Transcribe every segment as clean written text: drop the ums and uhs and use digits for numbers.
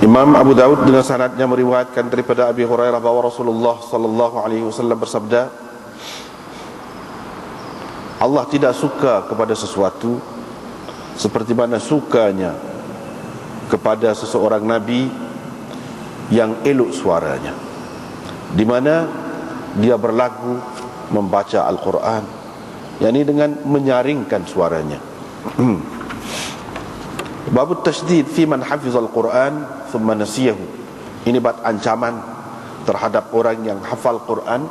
Imam Abu Daud dengan sanadnya meriwayatkan daripada Abi Hurairah bahwa Rasulullah sallallahu alaihi wasallam bersabda, Allah tidak suka kepada sesuatu seperti mana sukanya kepada seseorang nabi yang elok suaranya, di mana dia berlagu membaca Al-Quran, yakni dengan menyaringkan suaranya. Babut tasydid fi man hafizal Quran thumma nasiyahu. Ini bab ancaman terhadap orang yang hafal Quran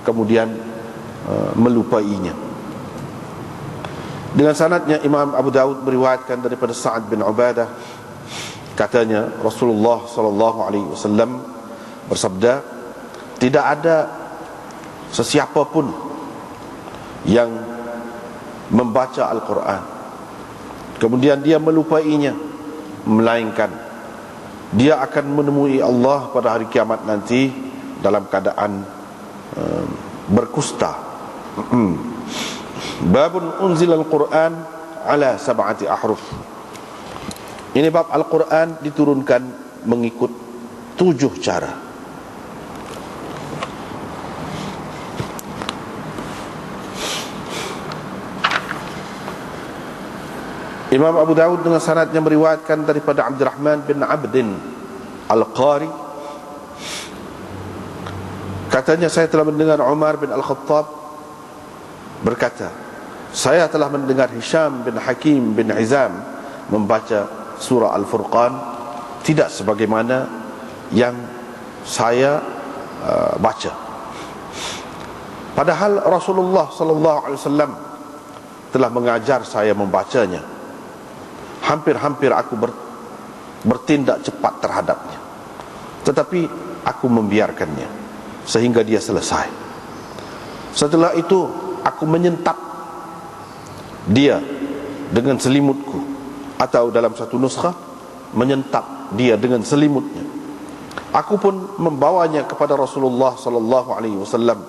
kemudian melupainya. Dengan sanadnya Imam Abu Daud meriwayatkan daripada Sa'ad bin Ubadah, katanya Rasulullah sallallahu alaihi wasallam bersabda, tidak ada sesiapa pun yang membaca Al-Quran kemudian dia melupainya, melainkan dia akan menemui Allah pada hari kiamat nanti dalam keadaan berkusta. Babun unzil al-Quran ala sab'ati ahruf. Ini bab Al-Quran diturunkan mengikut 7 cara. Imam Abu Daud dengan sanadnya meriwayatkan daripada Abdurrahman bin Abdin Al-Qari, katanya saya telah mendengar Umar bin Al-Khattab berkata, saya telah mendengar Hisham bin Hakim bin Hizam membaca surah Al-Furqan tidak sebagaimana yang saya baca. Padahal Rasulullah sallallahu alaihi wasallam telah mengajar saya membacanya. Hampir-hampir aku bertindak cepat terhadapnya, tetapi aku membiarkannya sehingga dia selesai. Setelah itu aku menyentap dia dengan selimutku, atau dalam satu nuskhah menyentap dia dengan selimutnya. Aku pun membawanya kepada Rasulullah sallallahu alaihi wasallam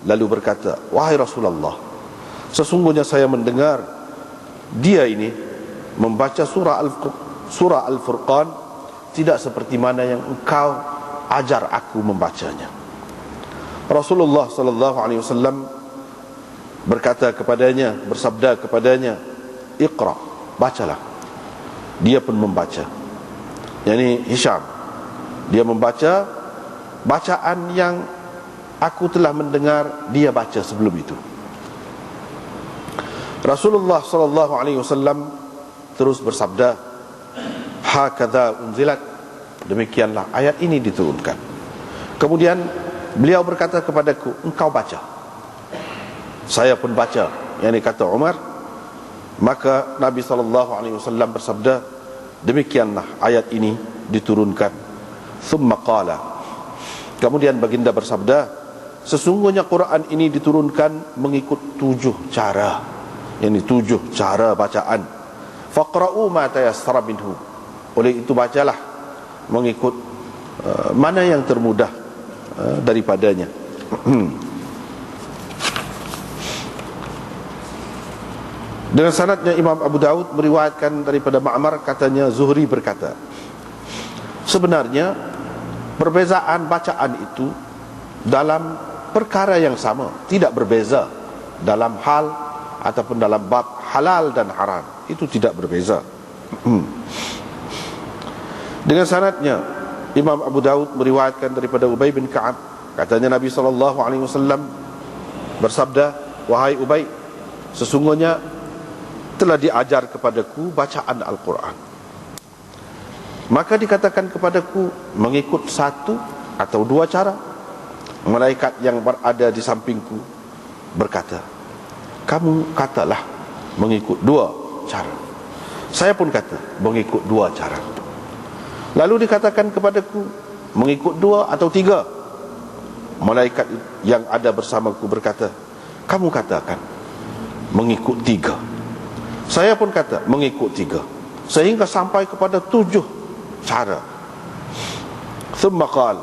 lalu berkata, wahai Rasulullah, sesungguhnya saya mendengar dia ini membaca surah Al-Furqan tidak seperti mana yang engkau ajar aku membacanya. Rasulullah sallallahu alaihi wasallam berkata kepadanya, bersabda kepadanya, Iqra, bacalah. Dia pun membaca. Yani Hisham, dia membaca bacaan yang aku telah mendengar dia baca sebelum itu. Rasulullah sallallahu alaihi wasallam terus bersabda, hakadha unzilat, demikianlah ayat ini diturunkan. Kemudian beliau berkata kepadaku, engkau baca. Saya pun baca, yakni kata Umar. Maka Nabi SAW bersabda, demikianlah ayat ini diturunkan. Thumma qala, kemudian baginda bersabda, sesungguhnya Quran ini diturunkan mengikut 7 cara, yakni 7 cara bacaan. Faqra'u ma tayassara minhu, oleh itu bacalah mengikut mana yang termudah daripadanya. Dengan sanadnya Imam Abu Daud meriwayatkan daripada Ma'mar, katanya Zuhri berkata, sebenarnya perbezaan bacaan itu dalam perkara yang sama, tidak berbeza dalam hal ataupun dalam bab halal dan haram, itu tidak berbeza. Dengan sanadnya Imam Abu Daud meriwayatkan daripada Ubay bin Ka'ab, katanya Nabi SAW bersabda, wahai Ubay, sesungguhnya telah diajar kepadaku bacaan Al-Quran. Maka dikatakan kepadaku mengikut 1 atau 2 cara. Malaikat yang berada di sampingku berkata, kamu katalah mengikut 2 cara. Saya pun kata mengikut 2 cara. Lalu dikatakan kepadaku mengikut 2 atau 3. Malaikat yang ada bersamaku berkata, kamu katakan mengikut 3. Saya pun kata mengikut 3, sehingga sampai kepada 7 cara. Thumma qal,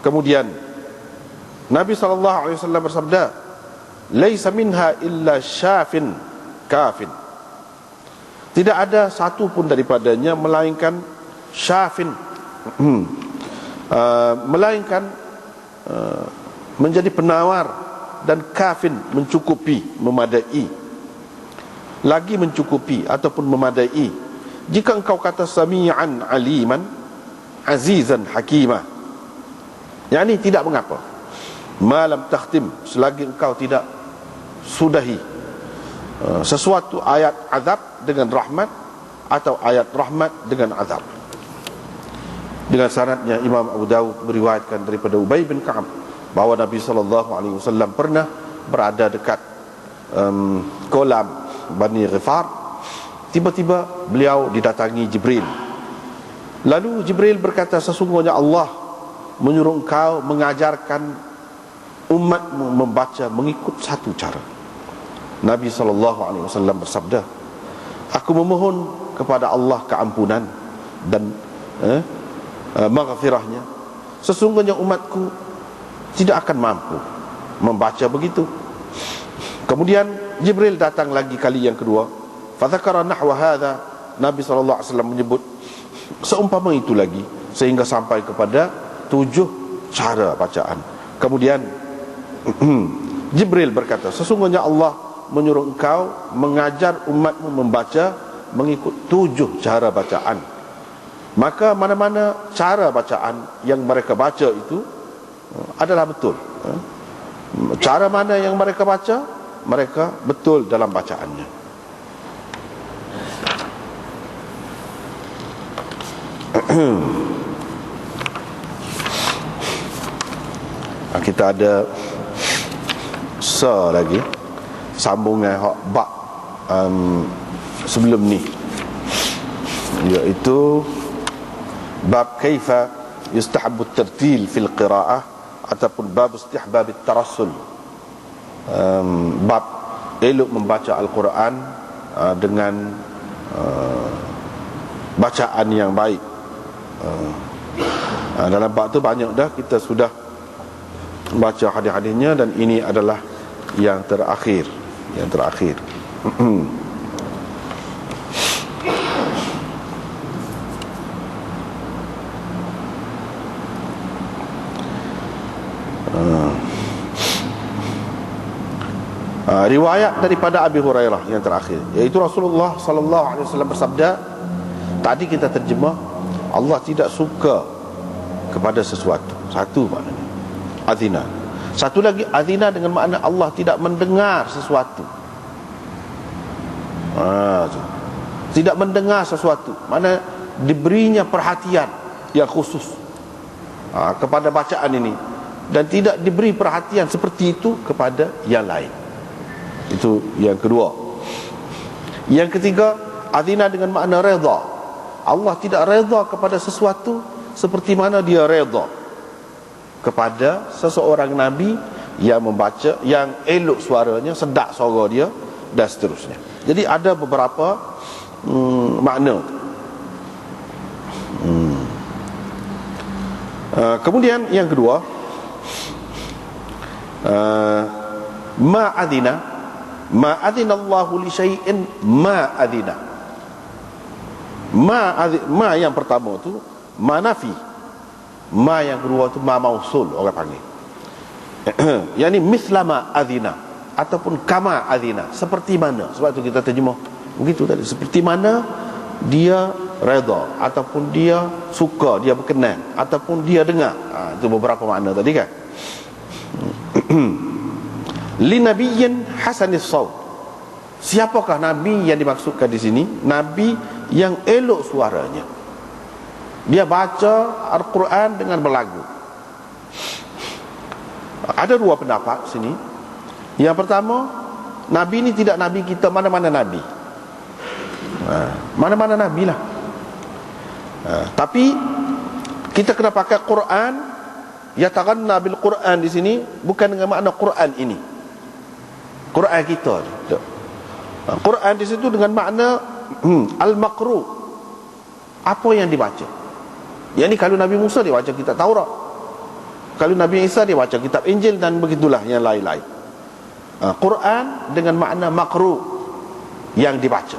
kemudian Nabi SAW bersabda, laisa minha illa syafin kafin, tidak ada satu pun daripadanya melainkan syafin, melainkan menjadi penawar dan kafin, mencukupi, memadai, lagi mencukupi ataupun memadai. Jika engkau kata sami'an aliman azizan hakimah, yakni tidak mengapa, malam takhtim, selagi engkau tidak sudahi sesuatu ayat azab dengan rahmat atau ayat rahmat dengan azab. Dengan sanadnya Imam Abu Dawud meriwayatkan daripada Ubay bin Ka'ab bahawa Nabi SAW pernah berada dekat kolam Bani Ghifar. Tiba-tiba beliau didatangi Jibril. Lalu Jibril berkata, sesungguhnya Allah menyuruh engkau mengajarkan umatmu membaca mengikut satu cara. Nabi SAW bersabda, aku memohon kepada Allah keampunan dan maghfirahnya. Sesungguhnya umatku tidak akan mampu membaca begitu. Kemudian Jibril datang lagi kali yang kedua. Fadzakara nahwa hadza. Nabi SAW menyebut seumpama itu lagi, sehingga sampai kepada 7 cara bacaan. Kemudian Jibril berkata, sesungguhnya Allah menyuruh engkau mengajar umatmu membaca mengikut 7 cara bacaan. Maka mana-mana cara bacaan yang mereka baca itu adalah betul. Cara mana yang mereka baca, mereka betul dalam bacaannya. Kita ada lagi sambungan bab sebelum ni, iaitu bab kaifa yustahabbu at-tartil fil qiraah ataupun bab istihbab at-tarassul. Bab elok membaca Al-Quran dengan bacaan yang baik. Dalam bab tu banyak dah kita sudah baca hadis-hadisnya, dan ini adalah yang terakhir. Riwayat daripada Abi Hurairah yang terakhir, iaitu Rasulullah SAW bersabda. Tadi kita terjemah, Allah tidak suka kepada sesuatu. Satu maknanya azina. Satu lagi azina dengan makna Allah tidak mendengar sesuatu. Tidak mendengar sesuatu, mana diberinya perhatian yang khusus kepada bacaan ini, dan tidak diberi perhatian seperti itu kepada yang lain. Itu yang kedua. Yang ketiga, azina dengan makna redha. Allah tidak redha kepada sesuatu seperti mana dia redha kepada seseorang Nabi yang membaca, yang elok suaranya, sedap suara dia, dan seterusnya. Jadi ada beberapa makna. Kemudian yang kedua, ma'adina Allahu li syai'in ma'adina. Ma yang pertama tu ma nafi, ma yang kedua tu ma mausul orang panggil. Yani mislama adina ataupun kama adina, seperti mana. Sebab tu kita terjemah begitu tadi, seperti mana dia redha ataupun dia suka, dia berkenan ataupun dia dengar. Itu beberapa makna tadi kan. Li nabiyyin hasanis saut. Siapakah nabi yang dimaksudkan di sini? Nabi yang elok suaranya. Dia baca Al-Quran dengan berlagu. Ada dua pendapat sini. Yang pertama, nabi ini tidak nabi kita, mana-mana nabi. Mana-mana nabi lah. Tapi kita kena pakai Quran. Yataghanna bil Quran di sini bukan dengan makna Quran ini, Quran kita. Quran di situ dengan makna al-maqru, apa yang dibaca. Yani kalau Nabi Musa dia baca kitab Taurat, kalau Nabi Isa dia baca kitab Injil, dan begitulah yang lain-lain. Quran dengan makna maqru, yang dibaca.